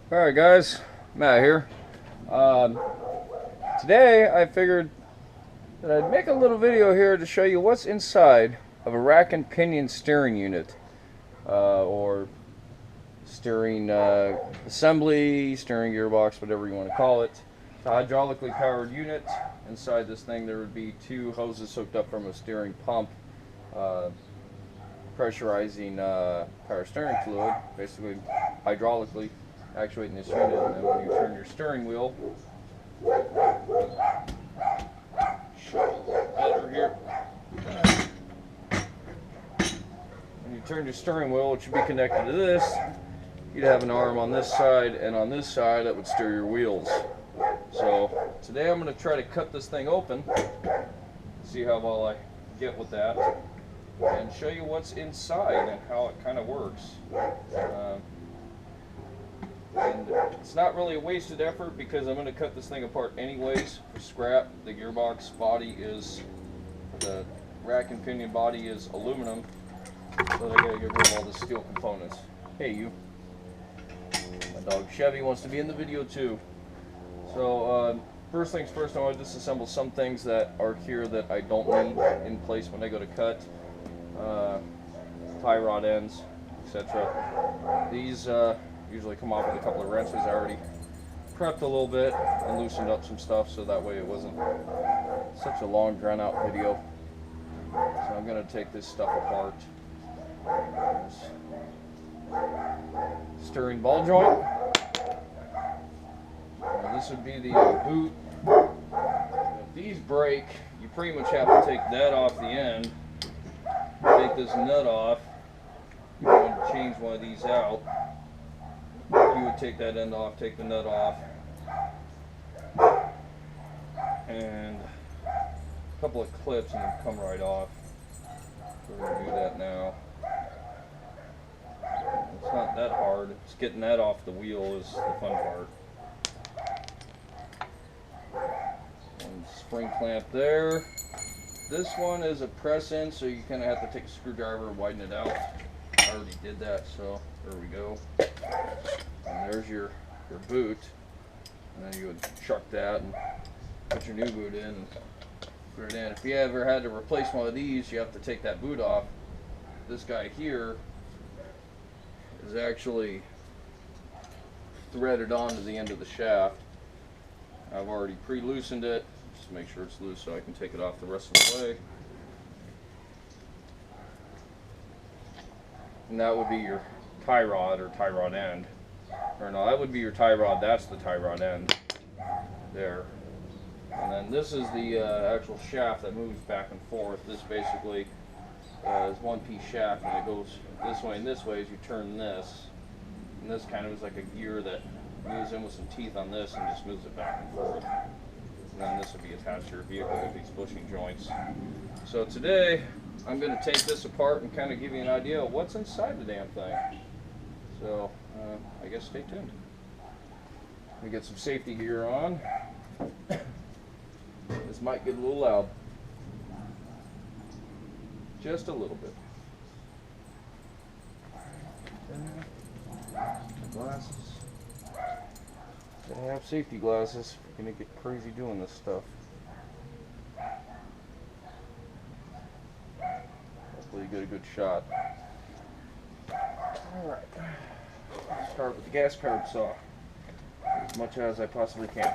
Alright guys, Matt here. Today I figured that I'd make a little video here to show you what's inside of a rack and pinion steering unit. Or steering assembly, steering gearbox, whatever you want to call it. It's a hydraulically powered unit. Inside this thing there would be two hoses hooked up from a steering pump, pressurizing power steering fluid, basically hydraulically actuating this unit. And then when you turn your steering wheel, better here. When you turn your steering wheel, it should be connected to this. You'd have an arm on this side, and on this side that would steer your wheels. So today I'm going to try to cut this thing open, see how well I get with that, and show you what's inside and how it kind of works. And it's not really a wasted effort because I'm going to cut this thing apart anyways for scrap. The gearbox body is, the rack and pinion body is aluminum, so I got to get rid of all the steel components. Hey you, my dog Chevy wants to be in the video too. So first things first, I want to disassemble some things that are here that I don't need in place when I go to cut. Tie rod ends, etc. These usually come off with a couple of wrenches. I already prepped a little bit and loosened up some stuff so that way it wasn't such a long drawn out video. So I'm going to take this stuff apart. Steering ball joint. This would be the boot. If these break, you pretty much have to take that off the end. Take this nut off. You want to change one of these out. You would take that end off, take the nut off, and a couple of clips and it'll come right off. So we're going to do that now. It's not that hard. It's getting that off the wheel is the fun part. One spring clamp there. This one is a press in, so you kind of have to take a screwdriver and widen it out. I already did that, so there we go. And there's your boot. And then you would chuck that and put your new boot in and put it in. If you ever had to replace one of these, you have to take that boot off. This guy here is actually threaded onto the end of the shaft. I've already pre-loosened it, just to make sure it's loose so I can take it off the rest of the way. And that would be your tie rod or tie rod end. Or no, that would be your tie rod, that's the tie rod end. There. And then this is the actual shaft that moves back and forth. This basically is one piece shaft and it goes this way and this way as you turn this. And this kind of is like a gear that moves in with some teeth on this and just moves it back and forth. And then this would be attached to your vehicle with these bushing joints. So today I'm going to take this apart and kind of give you an idea of what's inside the damn thing. So I guess stay tuned. Let me get some safety gear on. This might get a little loud. Just a little bit. Glasses. Gotta have safety glasses if you're gonna get crazy doing this stuff. Hopefully you get a good shot. Alright. Start with the gas powered saw. As much as I possibly can.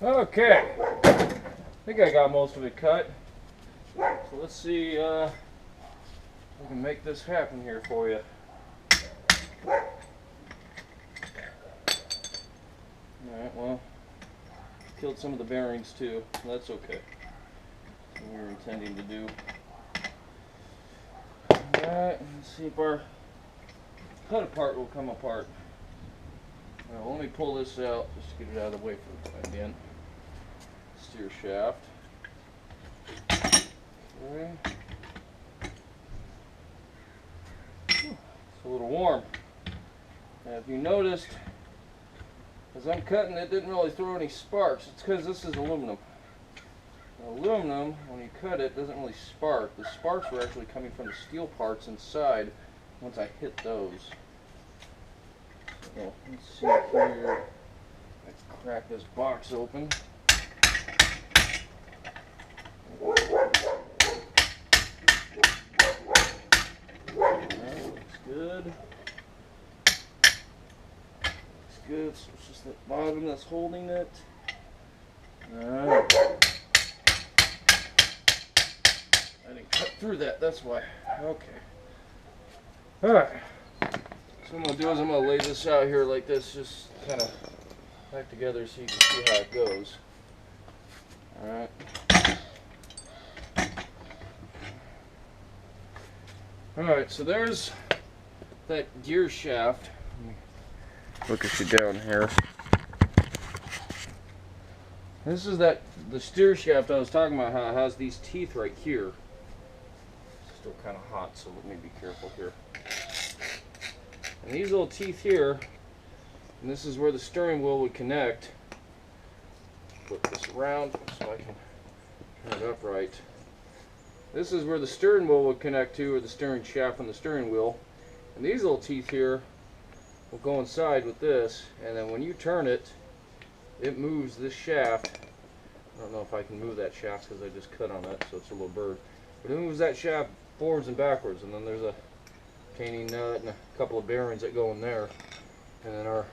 Okay, I think I got most of it cut. So let's see if we can make this happen here for you. Alright, well, killed some of the bearings too. That's okay. That's what we were intending to do. Alright, let's see if our cut apart will come apart. Alright, well, let me pull this out just to get it out of the way for the time being. Steer shaft. Okay. It's a little warm. Now, if you noticed, as I'm cutting, it didn't really throw any sparks. It's because this is aluminum. Aluminum, when you cut it, doesn't really spark. The sparks were actually coming from the steel parts inside once I hit those. So, let's see here. Let's crack this box open. Alright, looks good. Looks good. So it's just that bottom that's holding it. Alright. I didn't cut through that, that's why. Okay. Alright. So what I'm going to do is I'm going to lay this out here like this, just kind of back together so you can see how it goes. Alright. Alright, so there's that gear shaft. Look at you down here. This is the steer shaft I was talking about, how it has these teeth right here. It's still kind of hot, so let me be careful here. And these little teeth here, and this is where the steering wheel would connect. Flip this around so I can turn it upright. This is where the steering wheel would connect to, or the steering shaft on the steering wheel. And these little teeth here will go inside with this, and then when you turn it, it moves this shaft. I don't know if I can move that shaft because I just cut on it, so it's a little bird. But it moves that shaft forwards and backwards, and then there's a retaining nut and a couple of bearings that go in there. And then our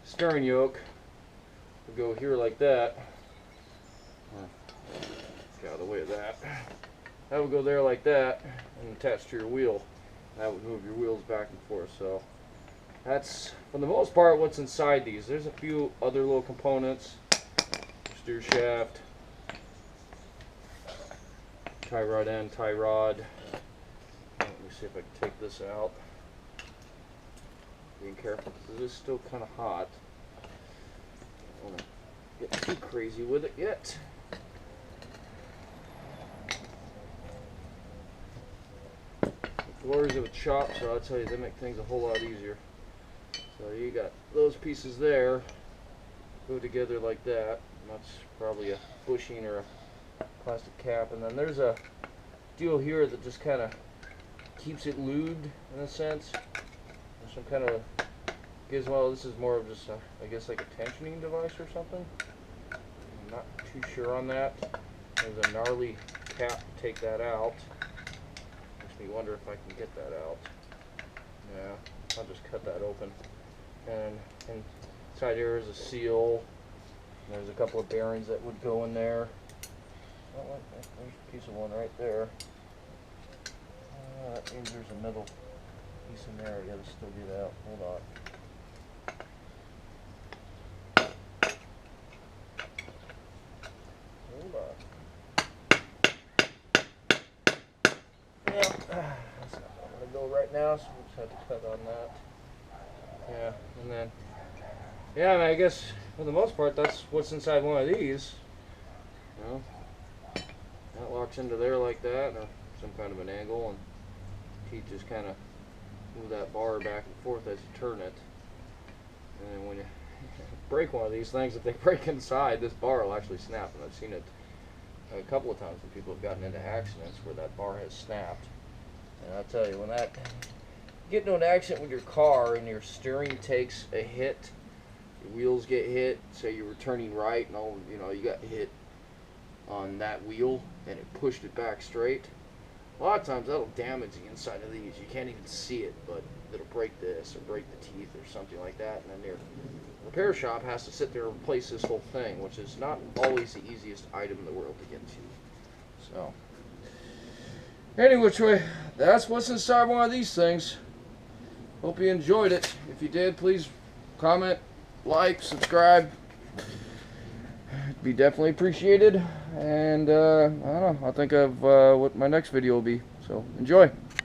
steering yoke will go here like that. Get out of the way of that. That would go there like that and attach to your wheel. That would move your wheels back and forth. So that's, for the most part, what's inside these. There's a few other little components. Steer shaft, tie rod end, tie rod. Let me see if I can take this out. Being careful because this is still kind of hot. I don't want to get too crazy with it yet. The floors of a chop, so I'll tell you, they make things a whole lot easier. So you got those pieces there, go together like that. And that's probably a bushing or a plastic cap. And then there's a deal here that just kind of keeps it lubed in a sense. There's some kind of gizmo. This is more of just a, I guess, like a tensioning device or something. I'm not too sure on that. There's a gnarly cap to take that out. Makes me wonder if I can get that out. Yeah, I'll just cut that open. And inside here is a seal. There's a couple of bearings that would go in there. Oh, there's a piece of one right there. That means there's a middle piece in there. I gotta still get out. Hold on. Yeah, that's not what I'm gonna go right now, so we'll just have to cut on that. Yeah, and then, yeah, I mean, I guess for the most part, that's what's inside one of these. You know, that locks into there like that, or some kind of an angle, and teeth just kind of move that bar back and forth as you turn it. And then when you break one of these things, if they break inside, this bar will actually snap, and I've seen it a couple of times when people have gotten into accidents where that bar has snapped. And I'll tell you, when that get into an accident with your car and your steering takes a hit, your wheels get hit, say you were turning right and all, you know, you got hit on that wheel and it pushed it back straight. A lot of times that'll damage the inside of these. You can't even see it, but that'll break this or break the teeth or something like that, and then their repair shop has to sit there and replace this whole thing, which is not always the easiest item in the world to get to. So, any which way, that's what's inside one of these things. Hope you enjoyed it. If you did, please comment, like, subscribe. It'd be definitely appreciated. And I don't know, I'll think of what my next video will be. So enjoy.